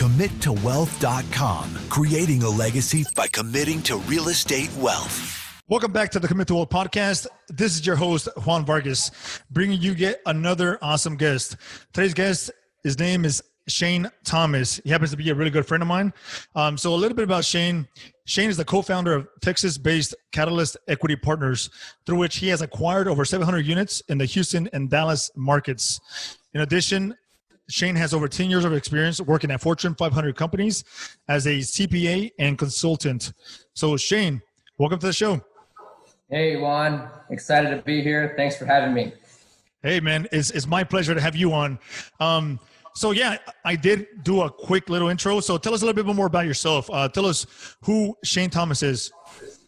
CommitToWealth.com, creating a legacy by committing to real estate wealth. Welcome back to the Commit to Wealth podcast. This is your host, Juan Vargas, bringing you yet another awesome guest. Today's guest, his name is Shane Tomas. He happens to be a really good friend of mine. So a little bit about Shane. Shane is the co-founder of Texas-based Catalyst Equity Partners, through which he has acquired over 700 units in the Houston and Dallas markets. In addition, Shane has over 10 years of experience working at Fortune 500 companies as a CPA and consultant. So Shane, welcome to the show. Hey, Juan. Excited to be here. Thanks for having me. Hey, man. It's my pleasure to have you on. So, yeah, I did do a quick little intro. So tell us a little bit more about yourself. Tell us who Shane Tomas is.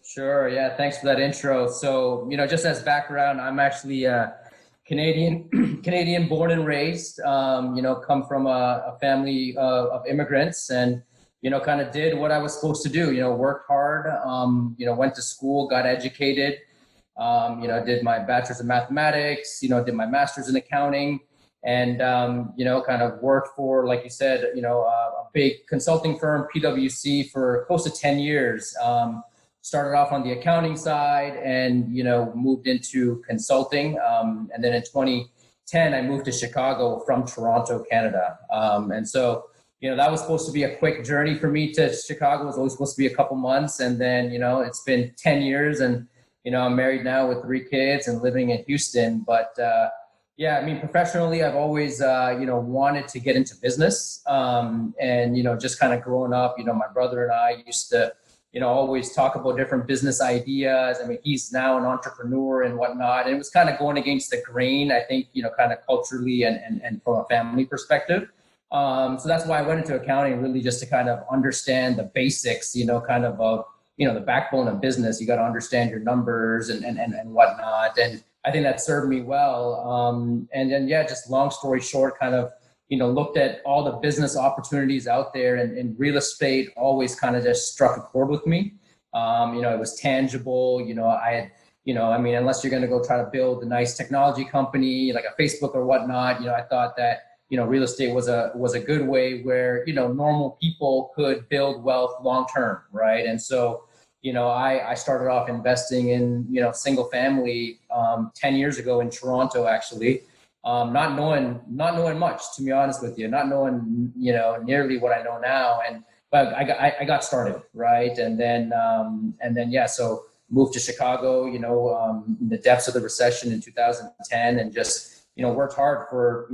Sure. Yeah. Thanks for that intro. So, just as background, I'm actually Canadian born and raised, come from a family of immigrants and, kind of did what I was supposed to do, worked hard, went to school, got educated, did my bachelor's in mathematics, did my master's in accounting and, kind of worked for, like you said, a big consulting firm, PwC, for close to 10 years. Started off on the accounting side and, moved into consulting. And then in 2010, I moved to Chicago from Toronto, Canada. And so, that was supposed to be a quick journey for me to Chicago. It was only supposed to be a couple months. And then, it's been 10 years and, I'm married now with 3 kids and living in Houston. But professionally, I've always, wanted to get into business. And, just kind of growing up, my brother and I used to, always talk about different business ideas. I mean, he's now an entrepreneur and whatnot. And it was kind of going against the grain, I think, kind of culturally and from a family perspective. So that's why I went into accounting, really just to kind of understand the basics, kind of the backbone of business. You got to understand your numbers and whatnot. And I think that served me well. And then, just long story short, kind of, looked at all the business opportunities out there and real estate always kind of just struck a chord with me. It was tangible, I had, unless you're going to go try to build a nice technology company like a Facebook or whatnot, I thought that, real estate was a good way where, normal people could build wealth long-term. Right. And so, I started off investing in, single family, 10 years ago in Toronto, actually, not knowing much, to be honest with you, not knowing, nearly what I know now. But I got started. Right. And then, so moved to Chicago, in the depths of the recession in 2010 and just, worked hard for,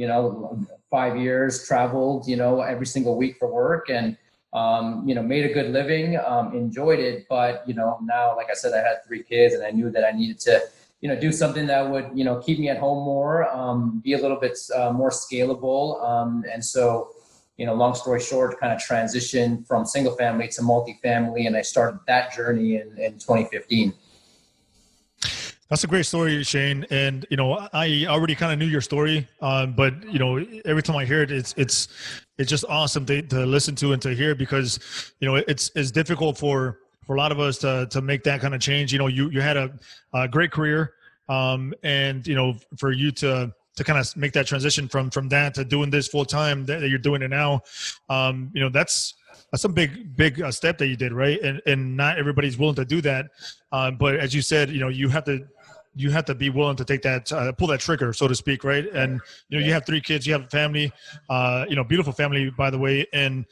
5 years, traveled, every single week for work and, made a good living, enjoyed it. But, now, like I said, I had 3 kids and I knew that I needed to, do something that would, keep me at home more, be a little bit more scalable. And so, long story short, kind of transitioned from single family to multifamily. And I started that journey in 2015. That's a great story, Shane. And, I already kind of knew your story, but, every time I hear it, it's just awesome to listen to and to hear because, it's difficult for a lot of us to make that kind of change. You had a great career, and, for you to kind of make that transition from that to doing this full time that you're doing it now, that's a big step that you did, right? And not everybody's willing to do that. But as you said, you have to be willing to take that, pull that trigger, so to speak, right? And you have 3 kids, you have a family, beautiful family, by the way, and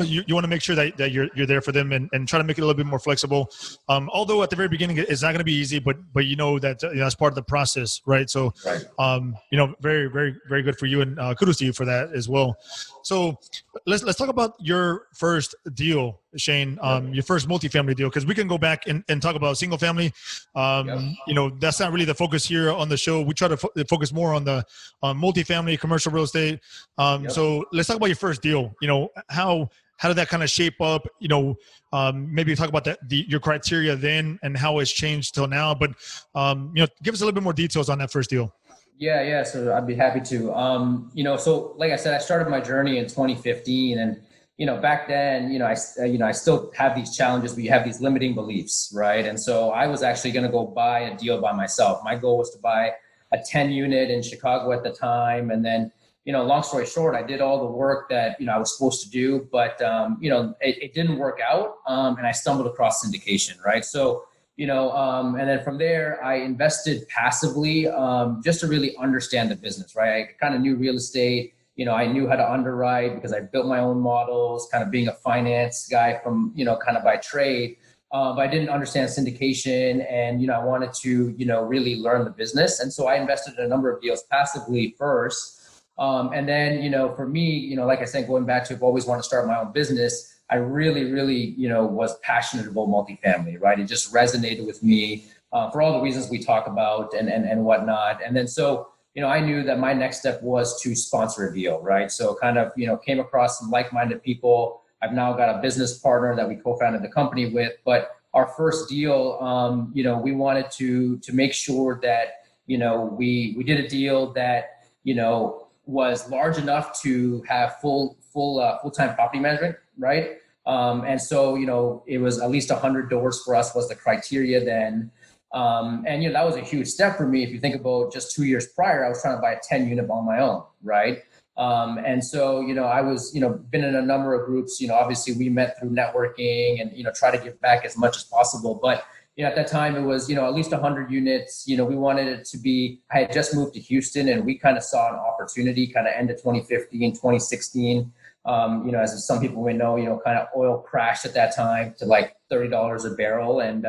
you want to make sure that you're there for them and try to make it a little bit more flexible. Although at the very beginning it's not going to be easy, but that that's part of the process, right? So, right. Very, very, very good for you, and kudos to you for that as well. So let's talk about your first deal, Shane. Your first multifamily deal, because we can go back and talk about single family. That's not really the focus here on the show. We try to focus more on the multifamily, commercial real estate. So let's talk about your first deal. How did that kind of shape up? Maybe talk about your criteria then and how it's changed till now. But give us a little bit more details on that first deal. Yeah. So I'd be happy to. So like I said, I started my journey in 2015, and back then, I still have these challenges, but you have these limiting beliefs, right? And so I was actually going to go buy a deal by myself. My goal was to buy a 10 unit in Chicago at the time, and then long story short, I did all the work that, I was supposed to do, but, it didn't work out. And I stumbled across syndication, right? So, and then from there, I invested passively, just to really understand the business, right? I kind of knew real estate. I knew how to underwrite because I built my own models, kind of being a finance guy from, kind of by trade. But I didn't understand syndication, and, I wanted to, really learn the business. And so I invested in a number of deals passively first. And then, for me, like I said, going back to, I've always wanted to start my own business. I really, really, was passionate about multifamily, right? It just resonated with me for all the reasons we talk about and whatnot. And then, so, I knew that my next step was to sponsor a deal, right? So kind of, came across some like-minded people. I've now got a business partner that we co-founded the company with. But our first deal, we wanted to make sure that, we did a deal that, was large enough to have full-time property management, right? And so, it was at least 100 doors for us was the criteria then. And, that was a huge step for me. If you think about just 2 years prior, I was trying to buy a 10 unit on my own, right? And so, I was, been in a number of groups, obviously we met through networking and, try to give back as much as possible. But, at that time it was, at least 100 units, we wanted it to be, I had just moved to Houston and we kind of saw an opportunity kind of end of 2015, 2016. As some people may know, kind of oil crashed at that time to like $30 a barrel. And,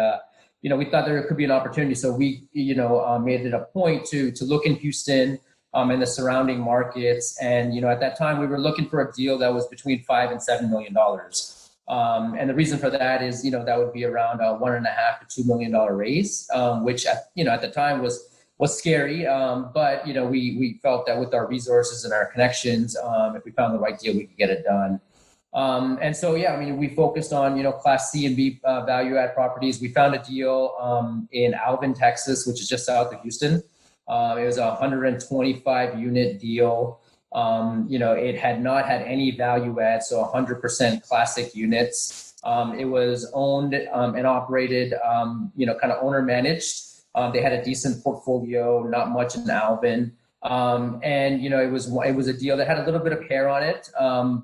we thought there could be an opportunity. So we, made it a point to look in Houston and the surrounding markets. And, at that time we were looking for a deal that was between $5 and $7 million. And the reason for that is, that would be around a $1.5 to $2 million raise, which, at the time was scary. But, we felt that with our resources and our connections, if we found the right deal, we could get it done. And so, we focused on, Class C and B value add properties. We found a deal in Alvin, Texas, which is just south of Houston. It was a 125 unit deal. It had not had any value add, so 100% classic units. It was owned and operated, kind of owner managed. They had a decent portfolio, not much in Alvin. And, it was a deal that had a little bit of hair on it.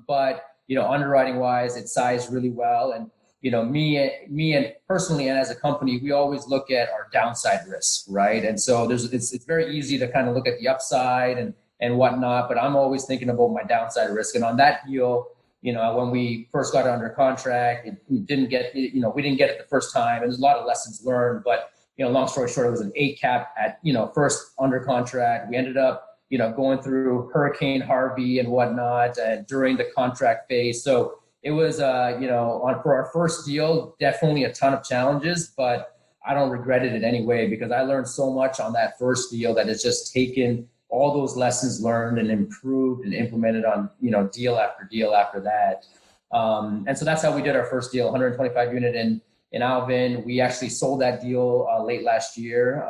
But, underwriting wise, it sized really well. And, me and personally, and as a company, we always look at our downside risk, right? And so it's very easy to kind of look at the upside and whatnot, but I'm always thinking about my downside risk. And on that deal, when we first got it under contract, we didn't get it the first time. And there's a lot of lessons learned, but, long story short, it was an 8 cap at, first under contract. We ended up, going through Hurricane Harvey and whatnot during the contract phase. So it was, for our first deal, definitely a ton of challenges, but I don't regret it in any way because I learned so much on that first deal that it's just taken all those lessons learned and improved and implemented on, deal after deal after that. And so that's how we did our first deal, 125 unit in Alvin. We actually sold that deal late last year.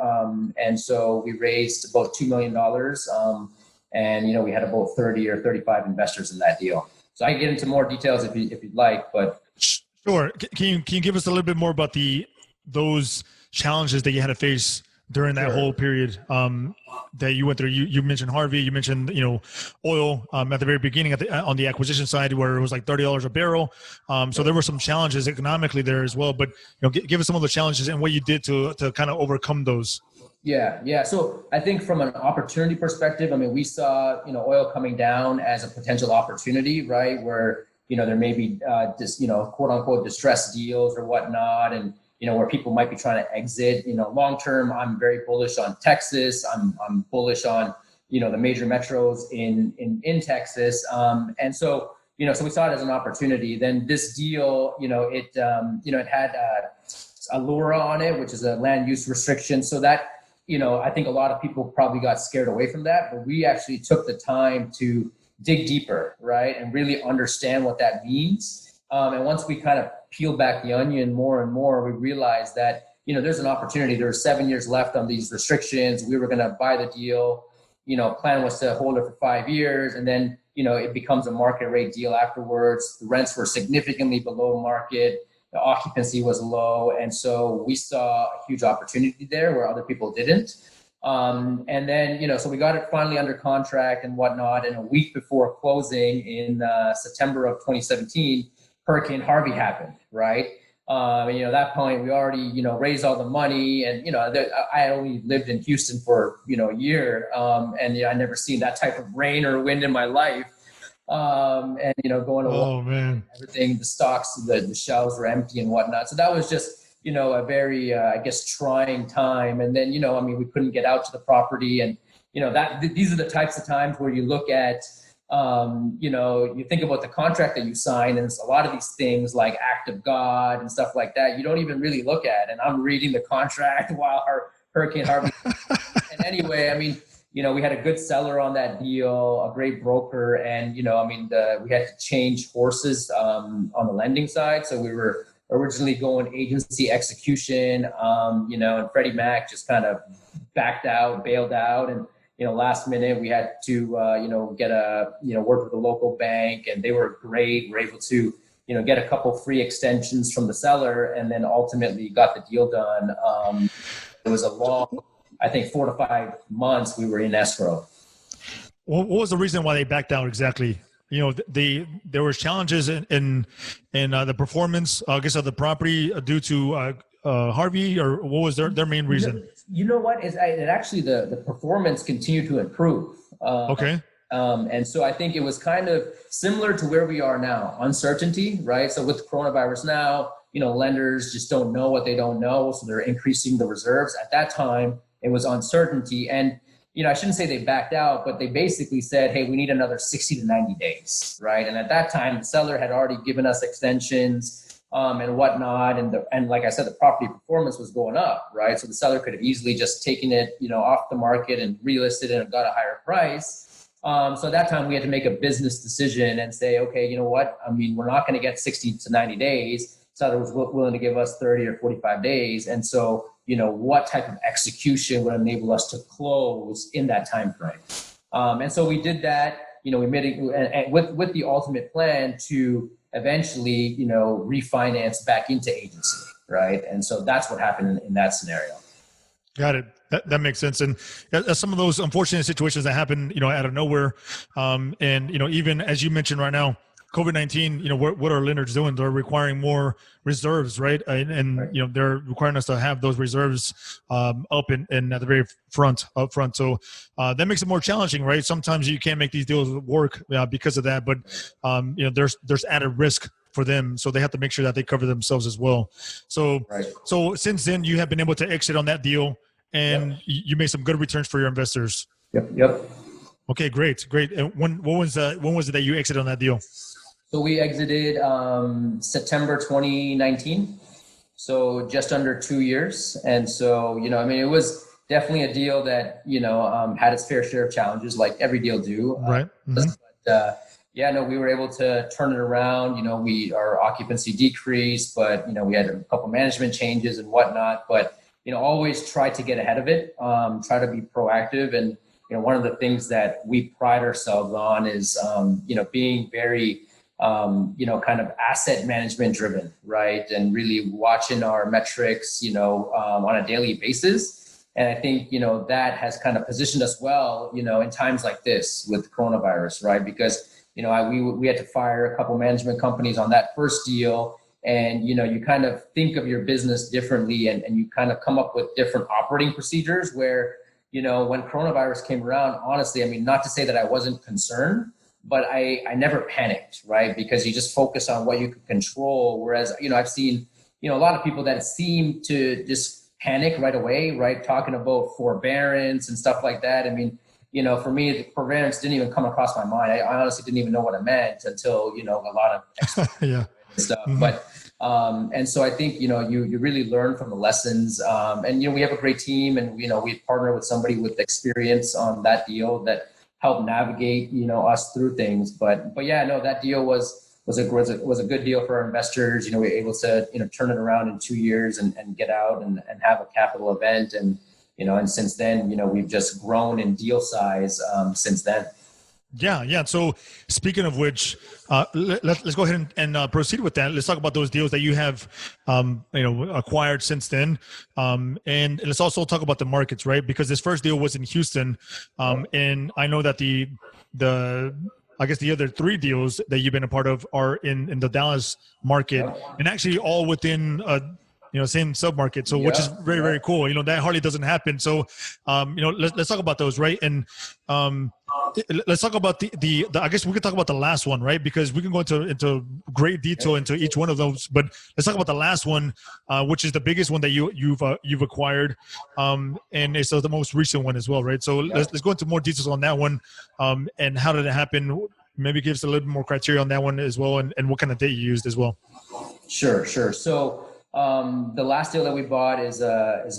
And so we raised about $2 million. And, we had about 30 or 35 investors in that deal. So I can get into more details if you'd like, but. Sure. Can you give us a little bit more about those challenges that you had to face during that whole period that you went through? You mentioned Harvey, you mentioned, oil at the very beginning on the acquisition side where it was like $30 a barrel. So there were some challenges economically there as well, but give us some of the challenges and what you did to kind of overcome those. Yeah. So I think from an opportunity perspective, we saw, oil coming down as a potential opportunity, right? Where, there may be quote unquote distressed deals or whatnot. And, where people might be trying to exit, long term, I'm very bullish on Texas. I'm bullish on, the major metros in Texas. And so, so we saw it as an opportunity. Then this deal, it had a LURA on it, which is a land use restriction. So that, I think a lot of people probably got scared away from that, but we actually took the time to dig deeper, right? And really understand what that means. And once we kind of peel back the onion more and more, we realized that, there's an opportunity. There's 7 years left on these restrictions. We were going to buy the deal. Plan was to hold it for 5 years. And then, it becomes a market rate deal afterwards. The rents were significantly below market. The occupancy was low. And so we saw a huge opportunity there where other people didn't. And then, so we got it finally under contract and whatnot. And a week before closing in September of 2017, Hurricane Harvey happened, right? At that point, we already, raised all the money. And, I only lived in Houston for, a year. And I never seen that type of rain or wind in my life. Going to oh man, everything, the stocks, the shelves were empty and whatnot. So that was just, a very, trying time. And then, we couldn't get out to the property. And, these are the types of times where you look at, you think about the contract that you sign, and it's a lot of these things like act of God and stuff like that, you don't even really look at. And I'm reading the contract while Hurricane Harvey. And anyway, we had a good seller on that deal, a great broker. And, we had to change horses on the lending side. So we were originally going agency execution, and Freddie Mac just kind of bailed out. And, last minute we had to, work with a local bank, and they were great. We're able to, get a couple free extensions from the seller, and then ultimately got the deal done. It was a long, I think 4 to 5 months we were in escrow. What was the reason why they backed out exactly? There was challenges in the performance, I guess, of the property due to Harvey, or what was their main reason? You know what? It actually, the performance continued to improve. Okay. And so I think it was kind of similar to where we are now, uncertainty, right? So with coronavirus now, lenders just don't know what they don't know. So they're increasing the reserves. At that time, it was uncertainty. And, I shouldn't say they backed out, but they basically said, hey, we need another 60 to 90 days, right? And at that time, the seller had already given us extensions and whatnot. And like I said, the property performance was going up, right? So the seller could have easily just taken it, off the market and relisted it and got a higher price. So at that time, we had to make a business decision and say, okay, you know what? We're not going to get 60 to 90 days. Seller was willing to give us 30 or 45 days. And so, what type of execution would enable us to close in that time frame? And so we did that. We made it with the ultimate plan to eventually, refinance back into agency, right? And so that's what happened in that scenario. Got it. That makes sense. And some of those unfortunate situations that happen, out of nowhere. And, even as you mentioned right now, COVID-19, what are lenders doing? They're requiring more reserves, right? And Right. They're requiring us to have those reserves up and at the very up front. So that makes it more challenging, right? Sometimes you can't make these deals work because of that, but there's added risk for them, so they have to make sure that they cover themselves as well. So, Right. So since then, you have been able to exit on that deal, and you made some good returns for your investors. Yep. Okay, great. And when was it that you exited on that deal? So we exited September 2019, so just under 2 years. And so, it was definitely a deal that, had its fair share of challenges, like every deal do. Right. Mm-hmm. But, we were able to turn it around. Our occupancy decreased, but, we had a couple management changes and whatnot. But, always try to get ahead of it, try to be proactive. And, one of the things that we pride ourselves on is, being very kind of asset management driven, right? And really watching our metrics, on a daily basis. And I think, that has kind of positioned us well, in times like this with coronavirus, right? Because, we had to fire a couple management companies on that first deal. And, you kind of think of your business differently, and you kind of come up with different operating procedures where, when coronavirus came around, honestly, not to say that I wasn't concerned, but I never panicked, right? Because you just focus on what you can control. Whereas, I've seen, a lot of people that seem to just panic right away, right? Talking about forbearance and stuff like that. For me, the forbearance didn't even come across my mind. I honestly didn't even know what it meant until, a lot of stuff. Mm-hmm. But, and so I think, you really learn from the lessons. And, we have a great team, and, we partner with somebody with experience on that deal that help navigate, us through things. But that deal was a good deal for our investors. We were able to, turn it around in 2 years and get out and have a capital event. And, and since then, we've just grown in deal size since then. Yeah. So speaking of which, let's go ahead and proceed with that. Let's talk about those deals that you have, acquired since then. And let's also talk about the markets, right? Because this first deal was in Houston. And I know that I guess the other three deals that you've been a part of are in the Dallas market, and actually all within same submarket. So which is very, very cool. That hardly doesn't happen. So, let's talk about those, right? And let's talk about the I guess we could talk about the last one, right? Because we can go into great detail into each one of those. But let's talk about the last one, which is the biggest one that you've acquired, and it's the most recent one as well, right? So let's go into more details on that one, and how did it happen? Maybe give us a little bit more criteria on that one as well, and what kind of date you used as well. Sure. So the last deal that we bought is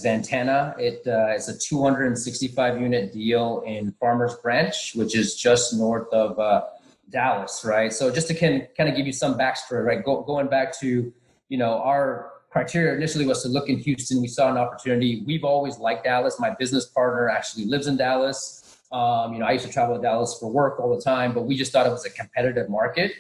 Ventana. It's a 265 unit deal in Farmers Branch, which is just north of Dallas, right? So just to kind of give you some backstory, right? Going back to, our criteria initially was to look in Houston. We saw an opportunity. We've always liked Dallas. My business partner actually lives in Dallas. I used to travel to Dallas for work all the time, but we just thought it was a competitive market.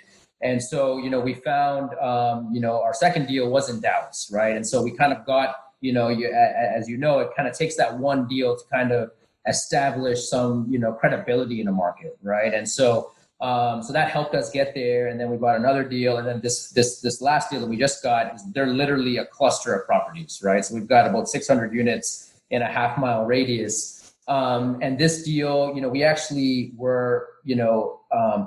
And so, we found, our second deal was in Dallas, right? And so we kind of got, as it kind of takes that one deal to kind of establish some, credibility in the market, right? And so, so that helped us get there. And then we bought another deal. And then this last deal that we just got, they're literally a cluster of properties, right? So we've got about 600 units in a half-mile radius. And this deal, we actually were,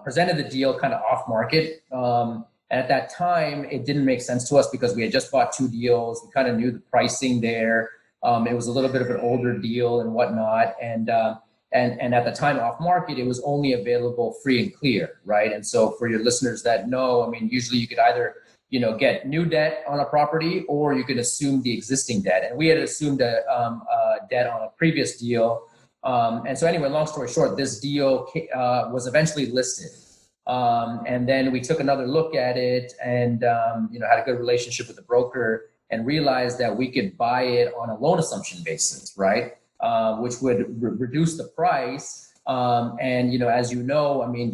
presented the deal kind of off market. And at that time, it didn't make sense to us because we had just bought two deals. We kind of knew the pricing there. It was a little bit of an older deal and whatnot. And at the time off market, it was only available free and clear, right? And so for your listeners that know, usually you could either, get new debt on a property or you could assume the existing debt. And we had assumed a debt on a previous deal. And so anyway, long story short, this deal was eventually listed. And then we took another look at it and, had a good relationship with the broker and realized that we could buy it on a loan assumption basis, right? Which would reduce the price. And, as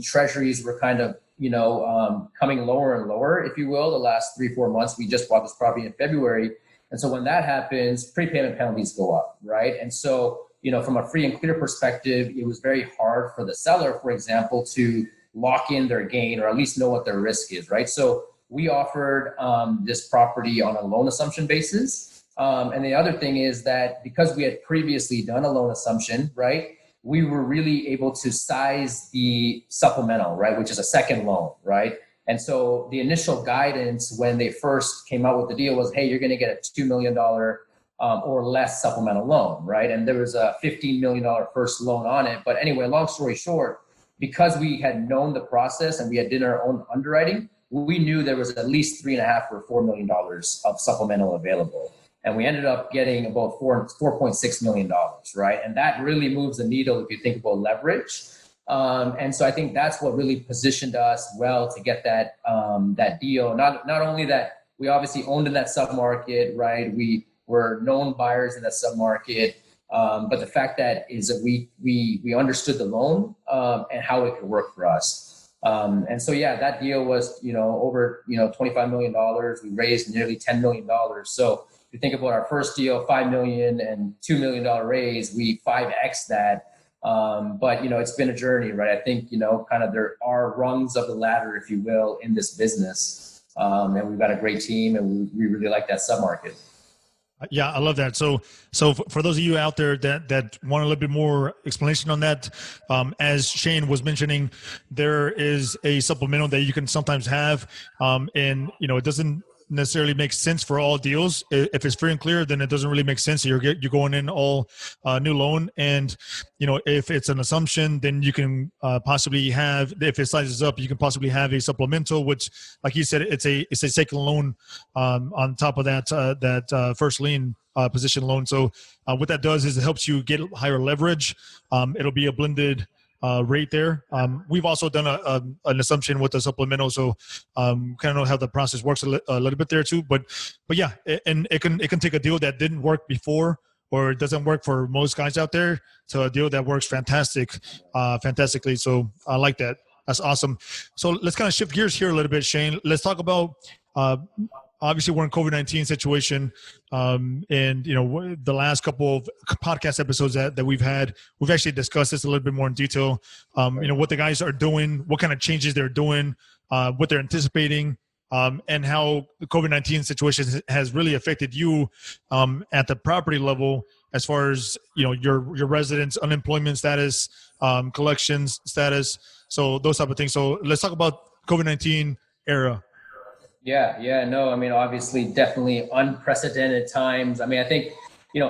treasuries were kind of, coming lower and lower, if you will, the last 3-4 months. We just bought this property in February. And so when that happens, prepayment penalties go up, right? And so, from a free and clear perspective, it was very hard for the seller, for example, to lock in their gain or at least know what their risk is, right? So we offered this property on a loan assumption basis. And the other thing is that because we had previously done a loan assumption, right, we were really able to size the supplemental, right, which is a second loan, right? And so the initial guidance when they first came out with the deal was, hey, you're going to get a $2 million or less supplemental loan, right? And there was a $15 million first loan on it. But anyway, long story short, because we had known the process and we had done our own underwriting, we knew there was at least $3.5 or $4 million of supplemental available. And we ended up getting about $4.6 million, right? And that really moves the needle if you think about leverage. And so I think that's what really positioned us well to get that deal. Not only that we obviously owned in that submarket, right? We were known buyers in that submarket, but the fact that we understood the loan and how it could work for us. And so that deal was over $25 million. We raised nearly $10 million. So if you think about our first deal, $5 million and $2 million raise, we 5x that. But it's been a journey, right? I think kind of there are rungs of the ladder, if you will, in this business, and we've got a great team, and we really like that submarket. Yeah, I love that. So for those of you out there that want a little bit more explanation on that, as Shane was mentioning, there is a supplemental that you can sometimes have, and it doesn't necessarily make sense for all deals. If it's free and clear, then it doesn't really make sense. You're going in all new loan, and if it's an assumption, then you can possibly have, if it sizes up, you can possibly have a supplemental, which, like you said, it's a second loan on top of that first lien position loan. So what that does is it helps you get higher leverage. It'll be a blended rate there. We've also done an assumption with the supplemental, so kind of know how the process works a little bit there too. But yeah, and it can take a deal that didn't work before, or it doesn't work for most guys out there, to a deal that works fantastically. So I like that. That's awesome. So let's kind of shift gears here a little bit, Shane. Let's talk about, obviously we're in COVID-19 situation. And the last couple of podcast episodes that we've had, we've actually discussed this a little bit more in detail. What the guys are doing, what kind of changes they're doing, what they're anticipating, and how the COVID-19 situation has really affected you at the property level, as far as your residents' unemployment status, collections status, so those type of things. So let's talk about COVID-19 era. Yeah, no, I mean, obviously, definitely unprecedented times. I mean, I think,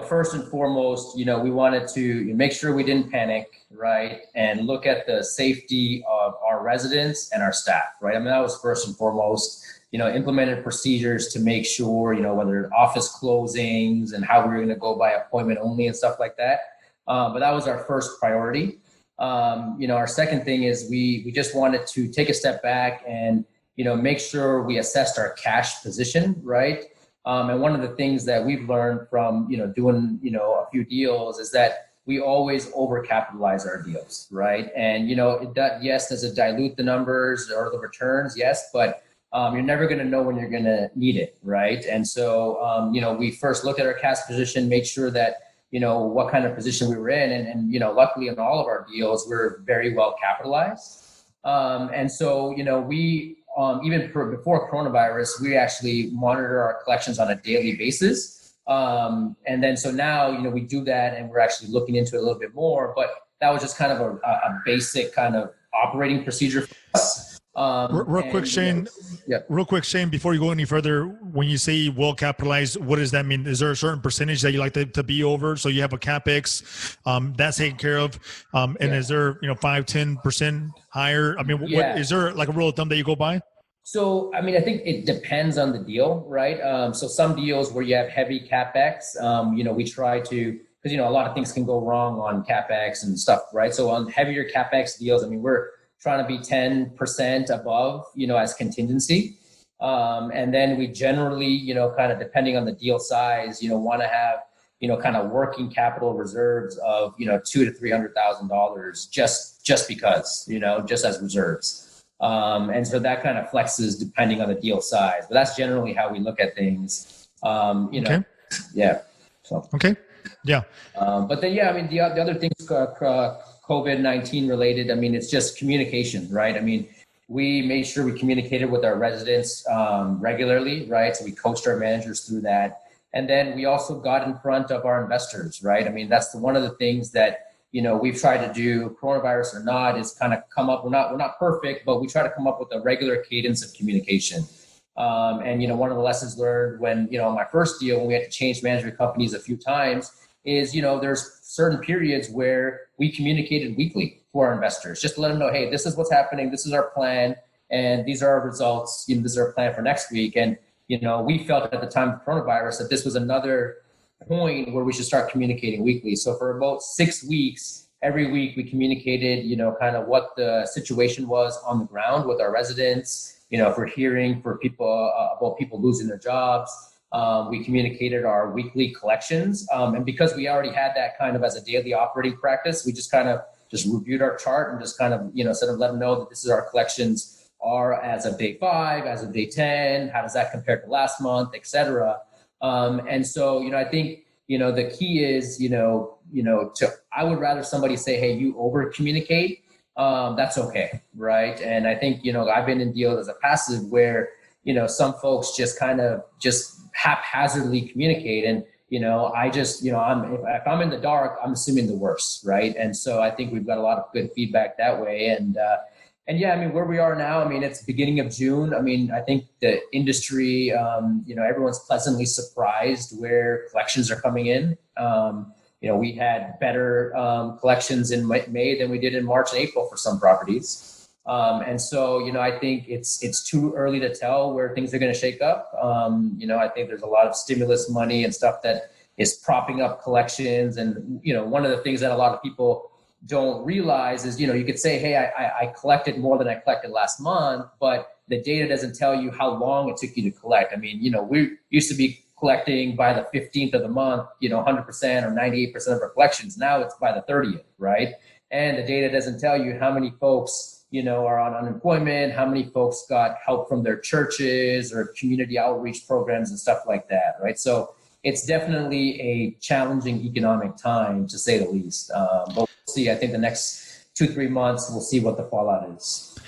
first and foremost, we wanted to make sure we didn't panic, right? And look at the safety of our residents and our staff, right? I mean, that was first and foremost, implemented procedures to make sure, whether office closings and how we were going to go by appointment only and stuff like that. But that was our first priority. Our second thing is we just wanted to take a step back and, make sure we assessed our cash position, right? And one of the things that we've learned from, doing, a few deals is that we always overcapitalize our deals, right? And, yes, does it dilute the numbers or the returns? Yes, but you're never going to know when you're going to need it, right? And so, we first looked at our cash position, made sure that, what kind of position we were in. And luckily in all of our deals, we're very well capitalized. And so, we, even before coronavirus, we actually monitor our collections on a daily basis. And then, so now, we do that and we're actually looking into it a little bit more, but that was just kind of a basic kind of operating procedure for us. Real quick, Shane, before you go any further, when you say well capitalized, what does that mean? Is there a certain percentage that you like to be over? So you have a CapEx that's taken care of. Is there, 5-10% higher? I mean, what is there like a rule of thumb that you go by? So, I mean, I think it depends on the deal, right? So some deals where you have heavy CapEx, we try to, because, a lot of things can go wrong on CapEx and stuff, right? So on heavier CapEx deals, I mean, we're trying to be 10% above, as contingency. And then we generally, kind of depending on the deal size, want to have, kind of working capital reserves of, $200,000 to $300,000 just because, just as reserves. And so that kind of flexes depending on the deal size, but that's generally how we look at things. Okay. Yeah. So. Okay. Yeah. But then, I mean, the other things, COVID-19 related, I mean, it's just communication, right? I mean, we made sure we communicated with our residents regularly, right? So we coached our managers through that. And then we also got in front of our investors, right? I mean, that's one of the things that, we've tried to do, coronavirus or not, is kind of come up, we're not perfect, but we try to come up with a regular cadence of communication. And, one of the lessons learned when, my first deal, when we had to change management companies a few times, is, there's certain periods where we communicated weekly to our investors, just to let them know, hey, this is what's happening, this is our plan, and these are our results, this is our plan for next week. And, we felt at the time of coronavirus that this was another point where we should start communicating weekly. So for about 6 weeks, every week we communicated, kind of what the situation was on the ground with our residents, for hearing for people about people losing their jobs. We communicated our weekly collections. And because we already had that kind of as a daily operating practice, we just kind of reviewed our chart and just kind of, sort of let them know that this is our collections are as of day 5, as of day 10, how does that compare to last month, et cetera. And so, I think, the key is, I would rather somebody say, hey, you over communicate. That's okay. Right. And I think, I've been in deals as a passive where, some folks just kind of haphazardly communicate. And, I just, if I'm in the dark, I'm assuming the worst. Right. And so I think we've got a lot of good feedback that way. And yeah, I mean, where we are now, I mean, it's beginning of June. I mean, I think the industry, everyone's pleasantly surprised where collections are coming in. We had better collections in May than we did in March and April for some properties. And so, I think it's too early to tell where things are going to shake up. I think there's a lot of stimulus money and stuff that is propping up collections. And, one of the things that a lot of people don't realize is, you could say, hey, I collected more than I collected last month, but the data doesn't tell you how long it took you to collect. I mean, we used to be collecting by the 15th of the month, 100% or 98% of our collections. Now it's by the 30th, right? And the data doesn't tell you how many folks, are on unemployment, how many folks got help from their churches or community outreach programs and stuff like that, right? So it's definitely a challenging economic time, to say the least. But we'll see. I think the next 2-3 months, we'll see what the fallout is.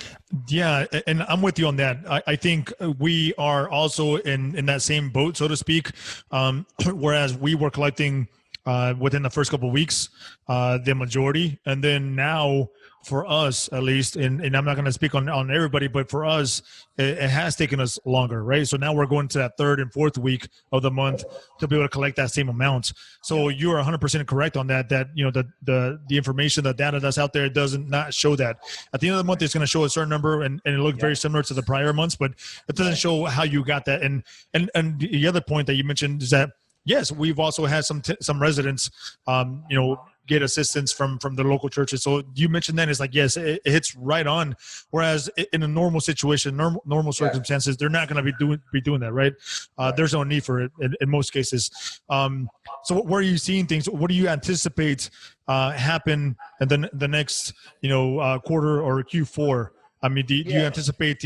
Yeah, and I'm with you on that. I think we are also in that same boat, so to speak. Whereas we were collecting within the first couple of weeks, the majority, and then now for us at least, and I'm not going to speak on everybody, but for us, it has taken us longer, right? So now we're going to that third and fourth week of the month to be able to collect that same amount. So you are 100% correct on that. That the information, the data that's out there doesn't not show that. At the end of the month, it's going to show a certain number, and it looked very similar to the prior months, but it doesn't show how you got that. And the other point that you mentioned is that yes, we've also had some residents, get assistance from the local churches. So you mentioned that it's like, yes, it hits right on. Whereas in a normal situation, normal circumstances, they're not going to be doing that, right? There's no need for it in most cases. So where are you seeing things? What do you anticipate happen in the next, quarter or Q4? I mean, do you anticipate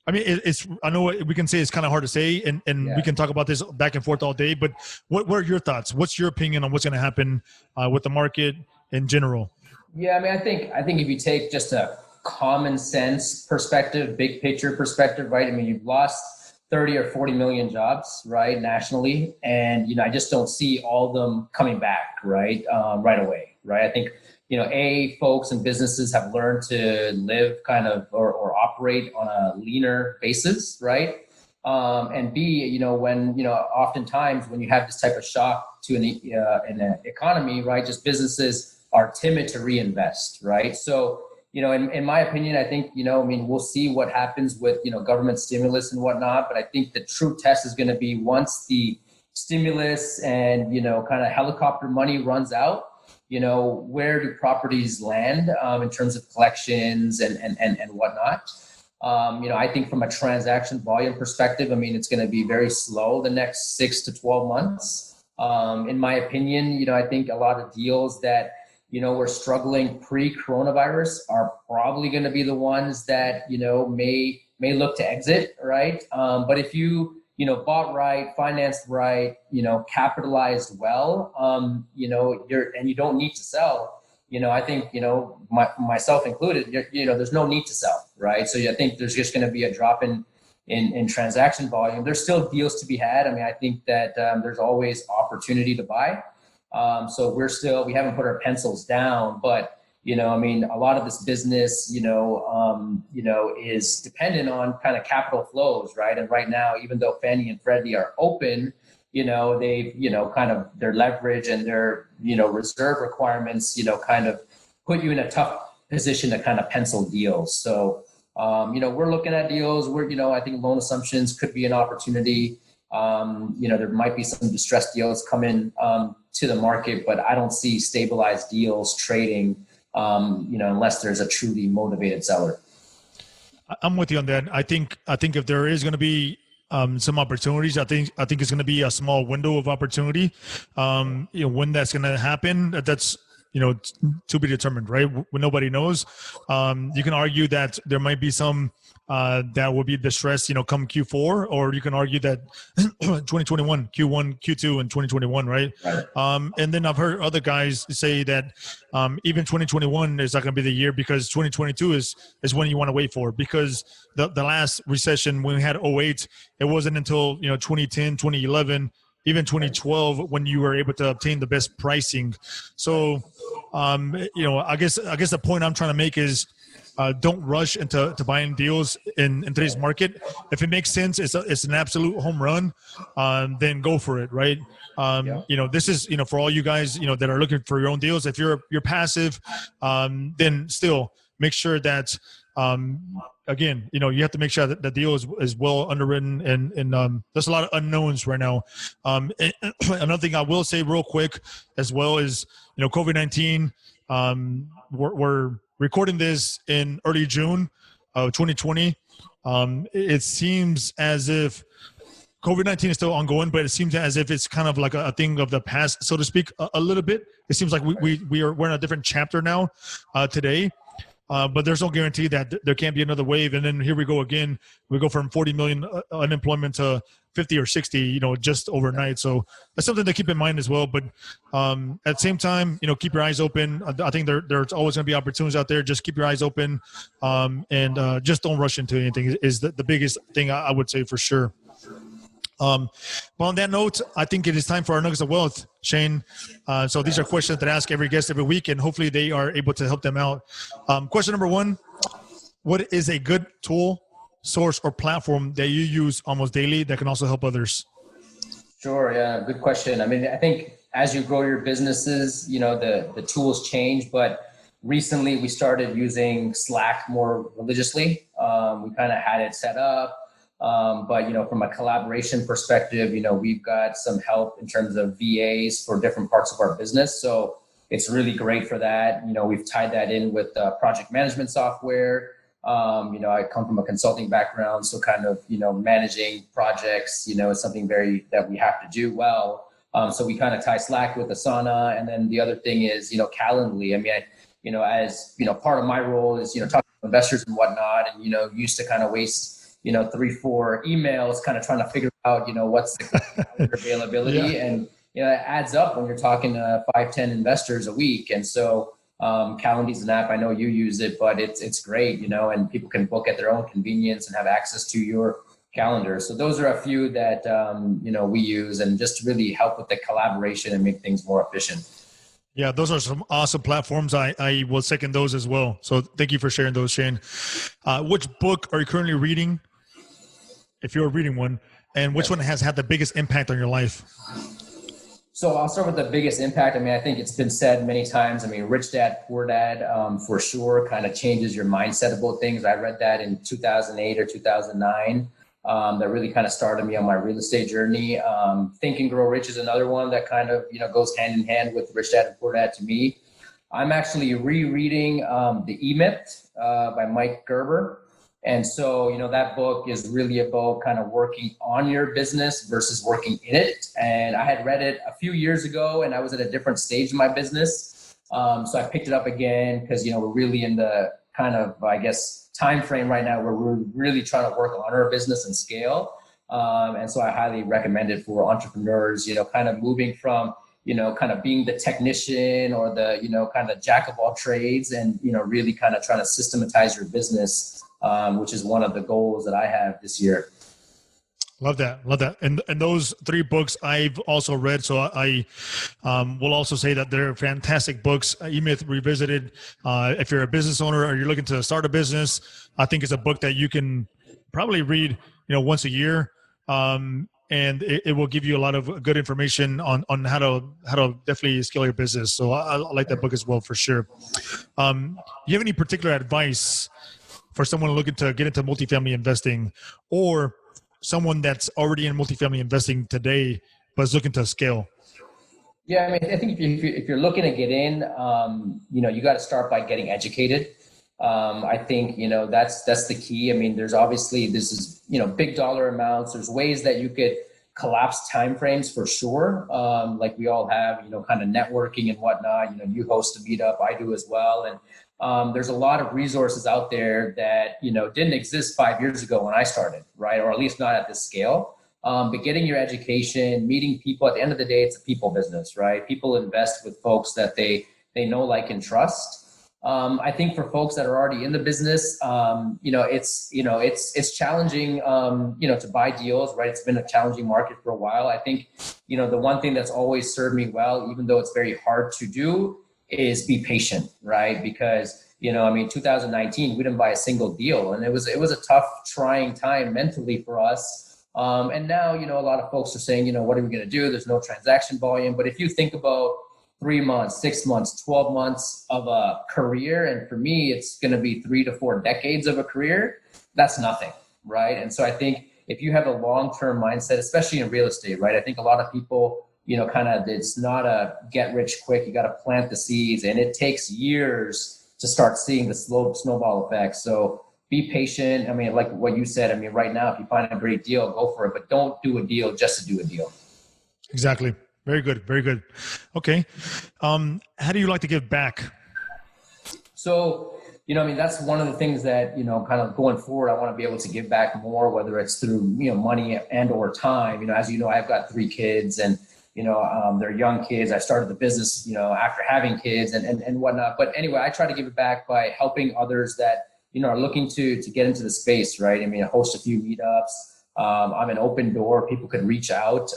I know we can say it's kind of hard to say, and we can talk about this back and forth all day, but what are your thoughts? What's your opinion on what's going to happen with the market in general? Yeah, I think if you take just a common sense perspective, big picture perspective, right? I mean, you've lost 30 or 40 million jobs, right, nationally. And, I just don't see all of them coming back, right, right away, right? I think, folks and businesses have learned to live kind of or operate on a leaner basis, right? And B, oftentimes when you have this type of shock to an economy, right, just businesses are timid to reinvest, right? So, in my opinion, I think, we'll see what happens with, government stimulus and whatnot, but I think the true test is going to be once the stimulus and, kind of helicopter money runs out, where do properties land in terms of collections and whatnot. I think from a transaction volume perspective, it's going to be very slow the next 6 to 12 months. In my opinion, I think a lot of deals that, were struggling pre-coronavirus are probably going to be the ones that, may look to exit, right? But if you bought right, financed right, capitalized well, and you don't need to sell, I think, myself included, there's no need to sell, right? So I think there's just going to be a drop in transaction volume. There's still deals to be had. I think that there's always opportunity to buy. So we haven't put our pencils down, but a lot of this business, is dependent on kind of capital flows, right? And right now, even though Fannie and Freddie are open, they've, kind of their leverage and their, reserve requirements, kind of put you in a tough position to kind of pencil deals. So, we're looking at deals where, I think loan assumptions could be an opportunity. There might be some distressed deals coming to the market, but I don't see stabilized deals trading, unless there's a truly motivated seller. I'm with you on that. I think if there is going to be some opportunities, I think it's going to be a small window of opportunity. When that's going to happen, that's to be determined, right? When nobody knows. You can argue that there might be some that will be distressed, come Q4, or you can argue that 2021, Q1, Q2, and 2021, right? And then I've heard other guys say that even 2021 is not going to be the year because 2022 is when you want to wait for, because the last recession when we had 2008, it wasn't until 2010, 2011, even 2012 when you were able to obtain the best pricing. So I guess the point I'm trying to make is don't rush into buying deals in today's market. If it makes sense, it's an absolute home run, then go for it, right? This is for all you guys that are looking for your own deals. If you're passive, then still make sure that again, you have to make sure that the deal is well underwritten, and there's a lot of unknowns right now. Another thing I will say real quick as well is COVID-19. We're recording this in early June of 2020. It seems as if COVID-19 is still ongoing, but it seems as if it's kind of like a thing of the past, so to speak, a little bit. It seems like we're in a different chapter now today. But there's no guarantee that there can't be another wave. And then here we go again. We go from 40 million unemployment to 50 or 60, just overnight. So that's something to keep in mind as well. But at the same time, keep your eyes open. I think there's always going to be opportunities out there. Just keep your eyes open and just don't rush into anything is the biggest thing I would say for sure. Well, on that note, I think it is time for our Nuggets of Wealth, Shane. So these are questions that I ask every guest every week, and hopefully they are able to help them out. Question number one, what is a good tool, source, or platform that you use almost daily that can also help others? Sure, yeah, good question. I mean, I think as you grow your businesses, the tools change, but recently we started using Slack more religiously. We kind of had it set up. But from a collaboration perspective, we've got some help in terms of VAs for different parts of our business. So it's really great for that. We've tied that in with project management software. I come from a consulting background, so kind of, managing projects, is something that we have to do well. So we kind of tie Slack with Asana. And then the other thing is, Calendly. I mean, as part of my role is, talking to investors and whatnot, and, used to kind of waste 3-4 emails kind of trying to figure out, what's the calendar availability. Yeah. And, it adds up when you're talking to 5-10 investors a week. And so Calendly is an app. I know you use it, but it's great, and people can book at their own convenience and have access to your calendar. So those are a few that, we use and just to really help with the collaboration and make things more efficient. Yeah, those are some awesome platforms. I will second those as well. So thank you for sharing those, Shane. Which book are you currently reading, if you're reading one, and which one has had the biggest impact on your life? So I'll start with the biggest impact. I mean, I think it's been said many times. I mean, Rich Dad, Poor Dad, for sure, kind of changes your mindset about things. I read that in 2008 or 2009. That really kind of started me on my real estate journey. Think and Grow Rich is another one that kind of, goes hand in hand with Rich Dad and Poor Dad to me. I'm actually rereading The E-Myth by Mike Gerber. And so, that book is really about kind of working on your business versus working in it. And I had read it a few years ago and I was at a different stage in my business. So I picked it up again because, we're really in the kind of, time frame right now where we're really trying to work on our business and scale. And so I highly recommend it for entrepreneurs, kind of moving from, kind of being the technician or the, kind of jack of all trades and, really kind of trying to systematize your business. Which is one of the goals that I have this year. Love that. And those 3 books I've also read. So I will also say that they're fantastic books. E-Myth Revisited. If you're a business owner or you're looking to start a business, I think it's a book that you can probably read, once a year. And it will give you a lot of good information on how to definitely scale your business. So I like that book as well, for sure. Do you have any particular advice for someone looking to get into multifamily investing, or someone that's already in multifamily investing today but is looking to scale? Yeah, I mean, I think if you're looking to get in, you got to start by getting educated. I think that's the key. I mean, there's obviously this is big dollar amounts. There's ways that you could collapse timeframes for sure. Like we all have kind of networking and whatnot. You host a meetup, I do as well, and there's a lot of resources out there that, didn't exist 5 years ago when I started, right? Or at least not at this scale. But getting your education, meeting people, at the end of the day, it's a people business, right? People invest with folks that they know, like, and trust. I think for folks that are already in the business, it's challenging, to buy deals, right? It's been a challenging market for a while. I think, the one thing that's always served me well, even though it's very hard to do, is be patient, right? Because, 2019, we didn't buy a single deal, and it was a tough, trying time mentally for us. And now, a lot of folks are saying, what are we going to do? There's no transaction volume. But if you think about 3 months, 6 months, 12 months of a career, and for me, it's going to be 3 to 4 decades of a career, that's nothing, right? And so I think if you have a long-term mindset, especially in real estate, right? I think a lot of people, it's not a get rich quick. You got to plant the seeds, and it takes years to start seeing the slow snowball effect. So, be patient. I mean, like what you said, I mean, right now, if you find a great deal, go for it, but don't do a deal just to do a deal. Exactly. Very good. Very good. Okay. How do you like to give back? So, I mean, that's one of the things that, kind of going forward, I want to be able to give back more, whether it's through, money and or time. As you know, I've got 3 kids and, they're young kids. I started the business, after having kids and whatnot. But anyway, I try to give it back by helping others that, are looking to get into the space, right? I mean, I host a few meetups. I'm an open door. People could reach out,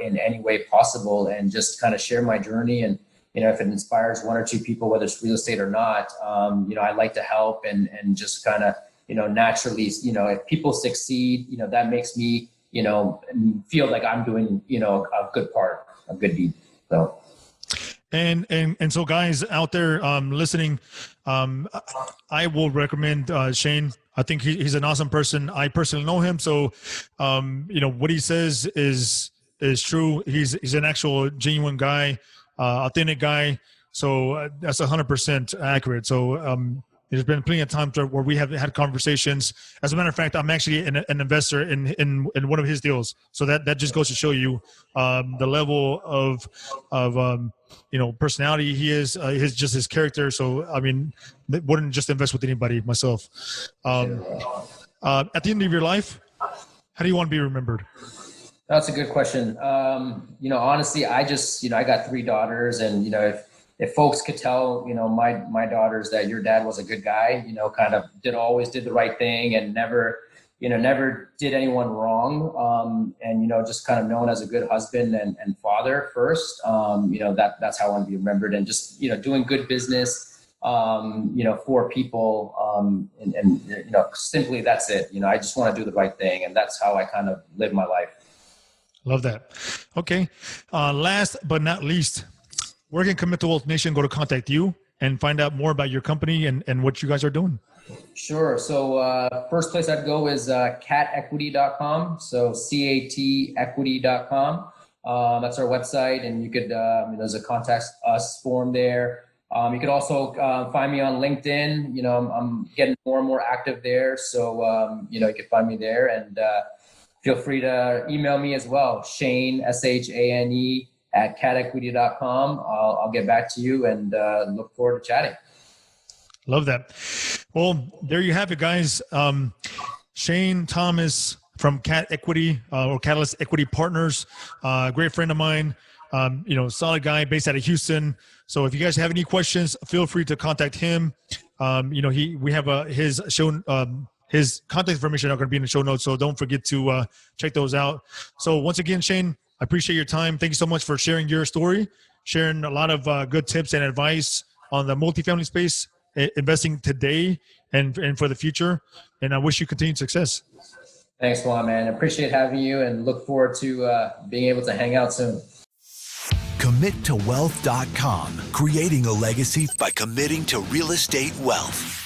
in any way possible and just kind of share my journey. And, if it inspires 1 or 2 people, whether it's real estate or not, I like to help and just kind of, naturally, if people succeed, that makes me, feel like I'm doing, a good part, a good deed. So. And so guys out there listening, I will recommend Shane. I think he's an awesome person. I personally know him. So, what he says is true. He's an actual genuine guy, authentic guy. So that's 100% accurate. So, there's been plenty of times where we have had conversations. As a matter of fact, I'm actually an investor in one of his deals. So that just goes to show you the level of personality he is, his character. So I mean, wouldn't just invest with anybody myself. At the end of your life, how do you want to be remembered? That's a good question. Honestly, I just I got 3 daughters, and if folks could tell, my daughters that your dad was a good guy, kind of always did the right thing and never did anyone wrong. And, just kind of known as a good husband and father first, that's how I want to be remembered, and just, doing good business, for people. And simply that's it. I just want to do the right thing. And that's how I kind of live my life. Love that. Okay. Last but not least, where can Commit to Wealth Nation go to contact you and find out more about your company and what you guys are doing? Sure. So first place I'd go is catequity.com. So catequity.com. That's our website, and you could there's a contact us form there. You could also find me on LinkedIn. I'm getting more and more active there, so you could find me there, and feel free to email me as well, Shane, SHANE @catequity.com. I'll get back to you and look forward to chatting. Love that. Well, there you have it, guys. Shane Thomas from Cat Equity or Catalyst Equity Partners, great friend of mine. Solid guy based out of Houston. So if you guys have any questions, feel free to contact him. We have his show. His contact information are going to be in the show notes, so don't forget to check those out. So once again, Shane, I appreciate your time. Thank you so much for sharing your story, sharing a lot of good tips and advice on the multifamily space, investing today and for the future. And I wish you continued success. Thanks, Juan, man. Appreciate having you and look forward to being able to hang out soon. CommitToWealth.com, creating a legacy by committing to real estate wealth.